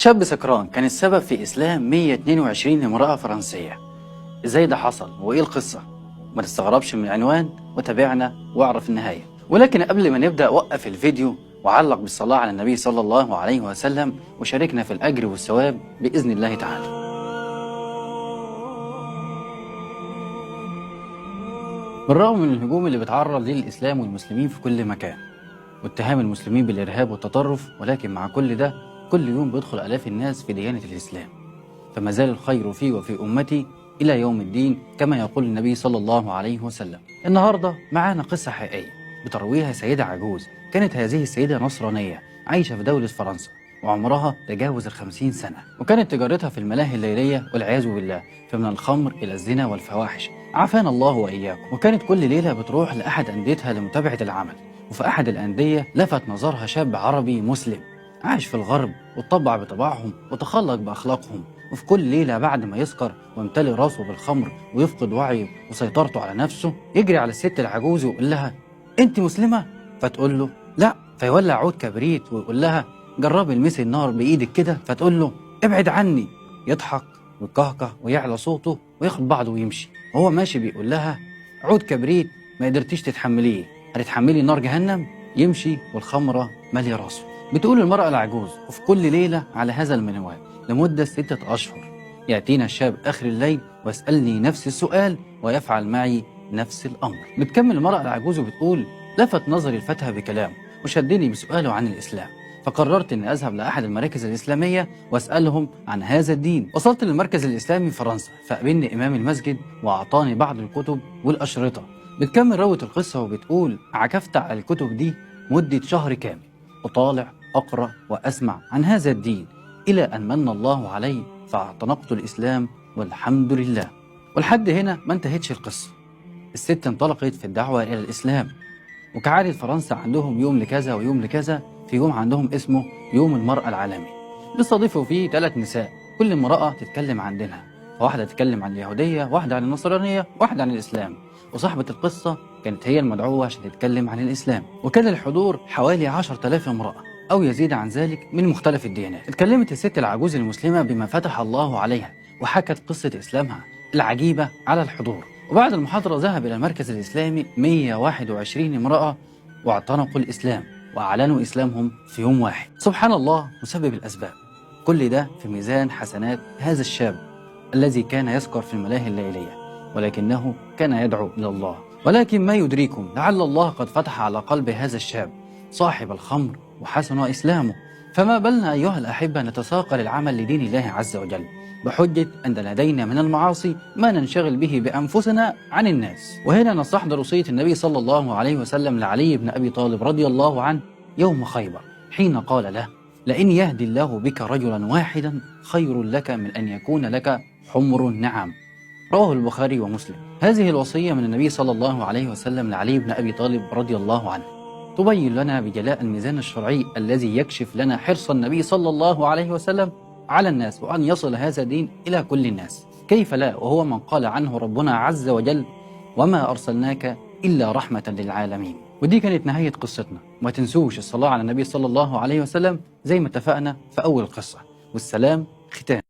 شاب سكران كان السبب في إسلام 122 امرأة فرنسية. إزاي ده حصل وإيه القصة؟ ما تستغربش من العنوان وتابعنا واعرف النهاية. ولكن قبل ما نبدأ وقف الفيديو وعلق بالصلاة على النبي صلى الله عليه وسلم وشاركنا في الأجر والثواب بإذن الله تعالى. بالرغم من الهجوم اللي بيتعرض ليه الإسلام والمسلمين في كل مكان واتهام المسلمين بالإرهاب والتطرف، ولكن مع كل ده كل يوم بيدخل آلاف الناس في ديانة الإسلام، فما زال الخير فيه وفي أمتي إلى يوم الدين كما يقول النبي صلى الله عليه وسلم. النهاردة معانا قصة حقيقية بترويها سيدة عجوز. كانت هذه السيدة نصرانية عايشة في دولة فرنسا وعمرها تجاوز 50 سنة، وكانت تجارتها في الملاهي الليلية والعياذ بالله، فمن الخمر إلى الزنا والفواحش عافانا الله وإياكم. وكانت كل ليلة بتروح لأحد أنديتها لمتابعة العمل، وفي أحد الأندية لفت نظرها شاب عربي مسلم عايش في الغرب واتطبع بطباعهم وتخلق بأخلاقهم. وفي كل ليلة بعد ما يسكر ويمتلي راسه بالخمر ويفقد وعيه وسيطرته على نفسه، يجري على الست العجوز ويقول لها أنت مسلمة؟ فتقول له لا، فيولع عود كبريت ويقول لها جربي المسي النار بإيدك كده، فتقول له ابعد عني. يضحك ويكهكه ويعلى صوته وياخد بعضه ويمشي. وهو ماشي بيقول لها عود كبريت ما قدرتيش تتحمليه، هتتحملي نار جهنم؟ يمشي والخمرة مالية راسه. بتقول المرأة العجوز وفي كل ليلة على هذا المنوال لمدة 6 أشهر يأتينا الشاب آخر الليل ويسألني نفس السؤال ويفعل معي نفس الأمر. بتكمل المرأة العجوز وبتقول لفت نظري الفتى بكلامه وشدني بسؤاله عن الإسلام، فقررت أن أذهب لأحد المراكز الإسلامية وأسألهم عن هذا الدين. وصلت للمركز الإسلامي في فرنسا، فقابلني إمام المسجد وأعطاني بعض الكتب والأشرطة. بتكمل روة القصة وبتقول عكفت على الكتب دي مدة شهر كامل، أطالع أقرأ وأسمع عن هذا الدين إلى أن من الله علي فاعتنقت الإسلام والحمد لله. ولحد هنا ما انتهتش القصة. الست انطلقت في الدعوة إلى الإسلام، وكعادة فرنسا عندهم يوم لكذا ويوم لكذا. في يوم عندهم اسمه يوم المرأة العالمي، بيستضيفوا فيه 3 نساء، كل امرأة تتكلم عن دينها، فواحدة تتكلم عن اليهودية، واحدة عن النصرانية، واحدة عن الإسلام. وصاحبة القصة كانت هي المدعوة عشان تتكلم عن الإسلام. وكان الحضور حوالي 10,000 امرأة أو يزيد عن ذلك من مختلف الديانات. اتكلمت الست العجوز المسلمة بما فتح الله عليها وحكت قصة إسلامها العجيبة على الحضور. وبعد المحاضرة ذهب إلى المركز الإسلامي 121 امرأة واعتنقوا الإسلام وأعلنوا إسلامهم في يوم واحد. سبحان الله مسبب الأسباب. كل ده في ميزان حسنات هذا الشاب الذي كان يسكر في الملاهي الليلية، ولكنه كان يدعو إلى الله. ولكن ما يدريكم لعل الله قد فتح على قلب هذا الشاب صاحب الخمر وحسن إسلامه. فما بالنا أيها الأحبة نتساقل العمل لدين الله عز وجل بحجة أن لدينا من المعاصي ما ننشغل به بأنفسنا عن الناس. وهنا نستحضر وصية النبي صلى الله عليه وسلم لعلي بن أبي طالب رضي الله عنه يوم خيبر، حين قال له لئن يهدي الله بك رجلا واحدا خير لك من أن يكون لك حمر النعم. رواه البخاري ومسلم. هذه الوصية من النبي صلى الله عليه وسلم لعلي بن أبي طالب رضي الله عنه تبين لنا بجلاء الميزان الشرعي الذي يكشف لنا حرص النبي صلى الله عليه وسلم على الناس وأن يصل هذا الدين إلى كل الناس. كيف لا وهو من قال عنه ربنا عز وجل وما أرسلناك إلا رحمة للعالمين. ودي كانت نهاية قصتنا. ما تنسوش الصلاة على النبي صلى الله عليه وسلم زي ما اتفقنا في أول القصة، والسلام ختام.